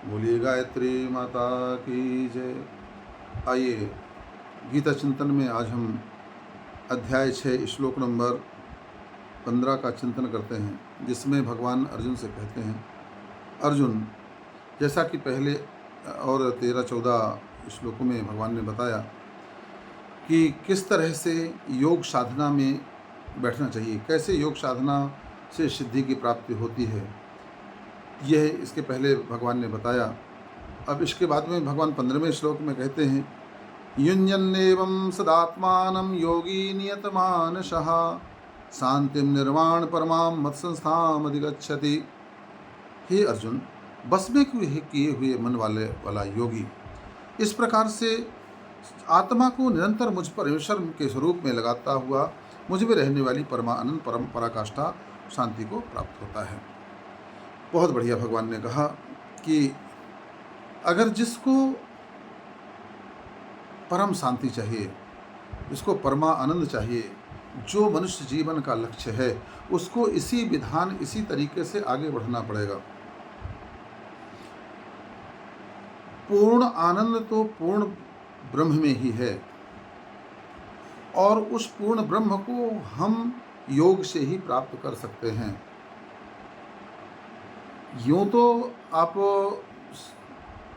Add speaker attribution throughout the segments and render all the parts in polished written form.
Speaker 1: बोलिए गायत्री माता की जय। आइए गीता चिंतन में आज हम अध्याय 6 श्लोक नंबर 15 का चिंतन करते हैं, जिसमें भगवान अर्जुन से कहते हैं, अर्जुन, जैसा कि पहले और 13-14 श्लोकों में भगवान ने बताया कि किस तरह से योग साधना में बैठना चाहिए, कैसे योग साधना से सिद्धि की प्राप्ति होती है, यह इसके पहले भगवान ने बताया। अब इसके बाद में भगवान 15वें श्लोक में कहते हैं, युञ्जन्नेवं सदात्मानं योगी नियतमानसः शांतिं निर्वाण परमां मत्संस्थाम अधिगच्छति। हे अर्जुन, बस में किए हुए मन वाला योगी इस प्रकार से आत्मा को निरंतर मुझ परमेश्वर के स्वरूप में लगाता हुआ मुझ में रहने वाली परमानंद परम पराकाष्ठा शांति को प्राप्त होता है। बहुत बढ़िया। भगवान ने कहा कि अगर जिसको परम शांति चाहिए, जिसको परमा आनंद चाहिए, जो मनुष्य जीवन का लक्ष्य है, उसको इसी विधान, इसी तरीके से आगे बढ़ना पड़ेगा। पूर्ण आनंद तो पूर्ण ब्रह्म में ही है, और उस पूर्ण ब्रह्म को हम योग से ही प्राप्त कर सकते हैं। यूँ तो आप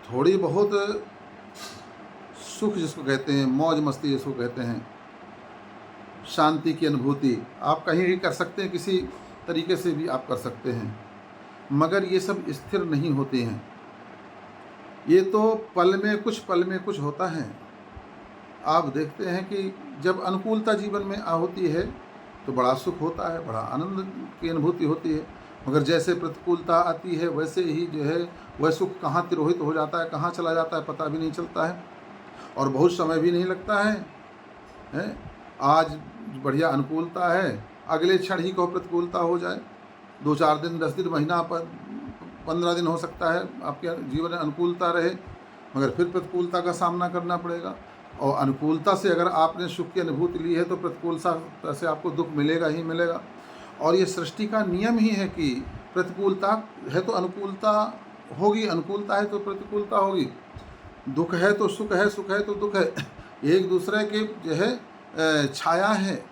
Speaker 1: थोड़ी बहुत सुख जिसको कहते हैं, मौज मस्ती जिसको कहते हैं, शांति की अनुभूति आप कहीं भी कर सकते हैं, किसी तरीके से भी आप कर सकते हैं, मगर ये सब स्थिर नहीं होते हैं। ये तो पल में कुछ होता है। आप देखते हैं कि जब अनुकूलता जीवन में होती है तो बड़ा सुख होता है, बड़ा आनंद की अनुभूति होती है, मगर जैसे प्रतिकूलता आती है वैसे ही जो है वह सुख कहाँ तिरोहित हो जाता है, कहाँ चला जाता है, पता भी नहीं चलता है, और बहुत समय भी नहीं लगता है। आज बढ़िया अनुकूलता है, अगले क्षण ही को प्रतिकूलता हो जाए। 2-4 दिन, 10 दिन, महीना, 15 दिन हो सकता है आपके जीवन में अनुकूलता रहे, मगर फिर प्रतिकूलता का सामना करना पड़ेगा। और अनुकूलता से अगर आपने सुख की अनुभूति ली है तो प्रतिकूलता से आपको दुख मिलेगा ही मिलेगा। और ये सृष्टि का नियम ही है कि प्रतिकूलता है तो अनुकूलता होगी, अनुकूलता है तो प्रतिकूलता होगी, दुख है तो सुख है, सुख है तो दुख है। एक दूसरे के जो है छाया है,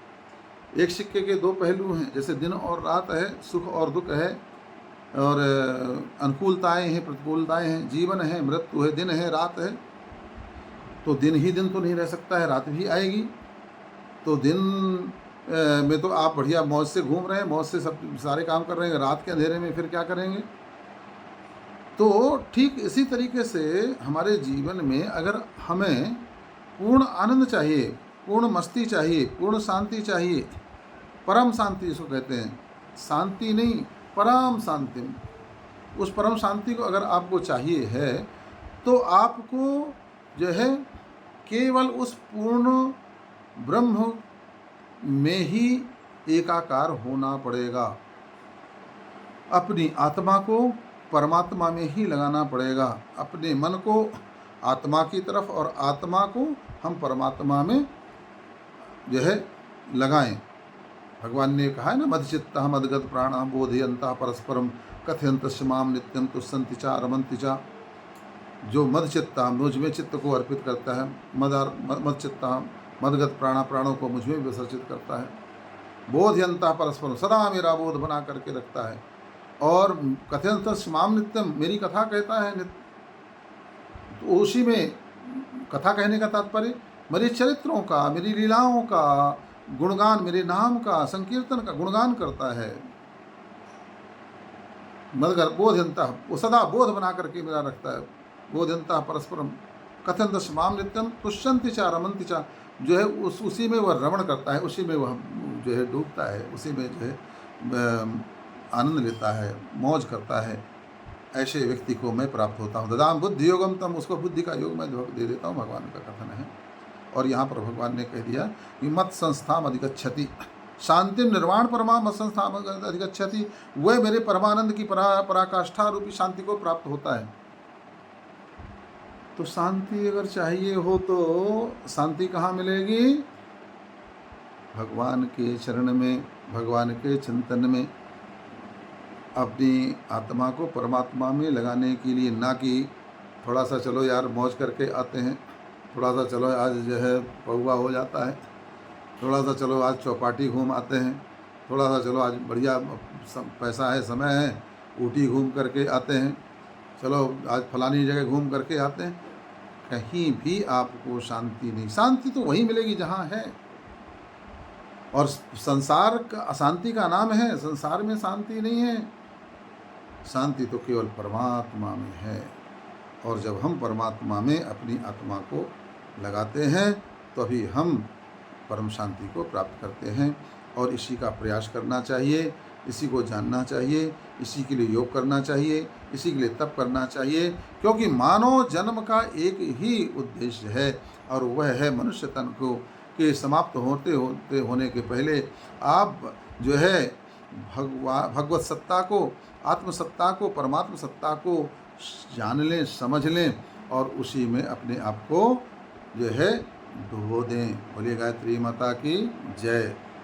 Speaker 1: एक सिक्के के दो पहलू हैं। जैसे दिन और रात है, सुख और दुख है, और अनुकूलताएं हैं, प्रतिकूलताएं हैं, जीवन है, मृत्यु है, दिन है, रात है। तो दिन ही दिन तो नहीं रह सकता है, रात भी आएगी। तो दिन में तो आप बढ़िया मौज से घूम रहे हैं, मौज से सब सारे काम कर रहे हैं, रात के अंधेरे में फिर क्या करेंगे। तो ठीक इसी तरीके से हमारे जीवन में अगर हमें पूर्ण आनंद चाहिए, पूर्ण मस्ती चाहिए, पूर्ण शांति चाहिए, परम शांति जिसको कहते हैं, शांति नहीं परम शांति, उस परम शांति को अगर आपको चाहिए है तो आपको जो है केवल उस पूर्ण ब्रह्म में ही एकाकार होना पड़ेगा। अपनी आत्मा को परमात्मा में ही लगाना पड़ेगा, अपने मन को आत्मा की तरफ और आत्मा को हम परमात्मा में जो है लगाएं। भगवान ने कहा है ना, मदचित्ता मदगत प्राणा बोधयंता परस्परम कथयंत माम नित्यम तुष्यन्ति चा रमन्ति चा। जो मदचित्ता मुझ में चित्त को अर्पित करता है, मदचित्ता मदगत प्राणा प्राणों को मुझ में विसर्जित करता है, बोधयंता परस्परम सदा मेरा बोध बना करके रखता है, और कथयंत माम नित्यम मेरी कथा कहता है नित्य। तो उसी में कथा कहने का तात्पर्य मेरे चरित्रों का, मेरी लीलाओं का गुणगान, मेरे नाम का संकीर्तन का गुणगान करता है। मदगर बोधयंता, वो सदा बोध बना करके मेरा रखता है, बोधयंता परस्परम कथयंत माम नित्यम तुष्यन्ति चा रमन्ति चा। जो है उसी में वह रमण करता है, उसी में वह जो है डूबता है, उसी में जो है आनंद लेता है, मौज करता है। ऐसे व्यक्ति को मैं प्राप्त होता हूँ। ददाम बुद्धि योगम तम, उसको बुद्धि का योग मैं दे देता हूँ, भगवान का कथन है। और यहाँ पर भगवान ने कह दिया कि मत संस्थाम अधिगच्छति शांति निर्वाण परमा मत संस्थाम अधिगच्छति, वह मेरे परमानंद की पराकाष्ठा रूपी शांति को प्राप्त होता है। तो शांति अगर चाहिए हो तो शांति कहाँ मिलेगी? भगवान के चरण में, भगवान के चिंतन में। अपनी आत्मा को परमात्मा में लगाने के लिए, ना कि थोड़ा सा चलो यार मौज करके आते हैं, थोड़ा सा चलो आज जो है पौवा हो जाता है, थोड़ा सा चलो आज चौपाटी घूम आते हैं, थोड़ा सा चलो आज बढ़िया पैसा है, समय है, ऊटी घूम करके आते हैं, चलो आज फलानी जगह घूम करके आते हैं। कहीं भी आपको शांति नहीं। शांति तो वहीं मिलेगी जहाँ है। और संसार का अशांति का नाम है, संसार में शांति नहीं है। शांति तो केवल परमात्मा में है। और जब हम परमात्मा में अपनी आत्मा को लगाते हैं तभी हम परम शांति को प्राप्त करते हैं। और इसी का प्रयास करना चाहिए, इसी को जानना चाहिए, इसी के लिए योग करना चाहिए, इसी के लिए तप करना चाहिए। क्योंकि मानव जन्म का एक ही उद्देश्य है और वह है मनुष्य तन को के समाप्त होने के पहले आप जो है भगवत सत्ता को, आत्मसत्ता को, परमात्मा सत्ता को जान लें, समझ लें और उसी में अपने आप को जो है डुबो दें। बोलिए गायत्री माता की जय।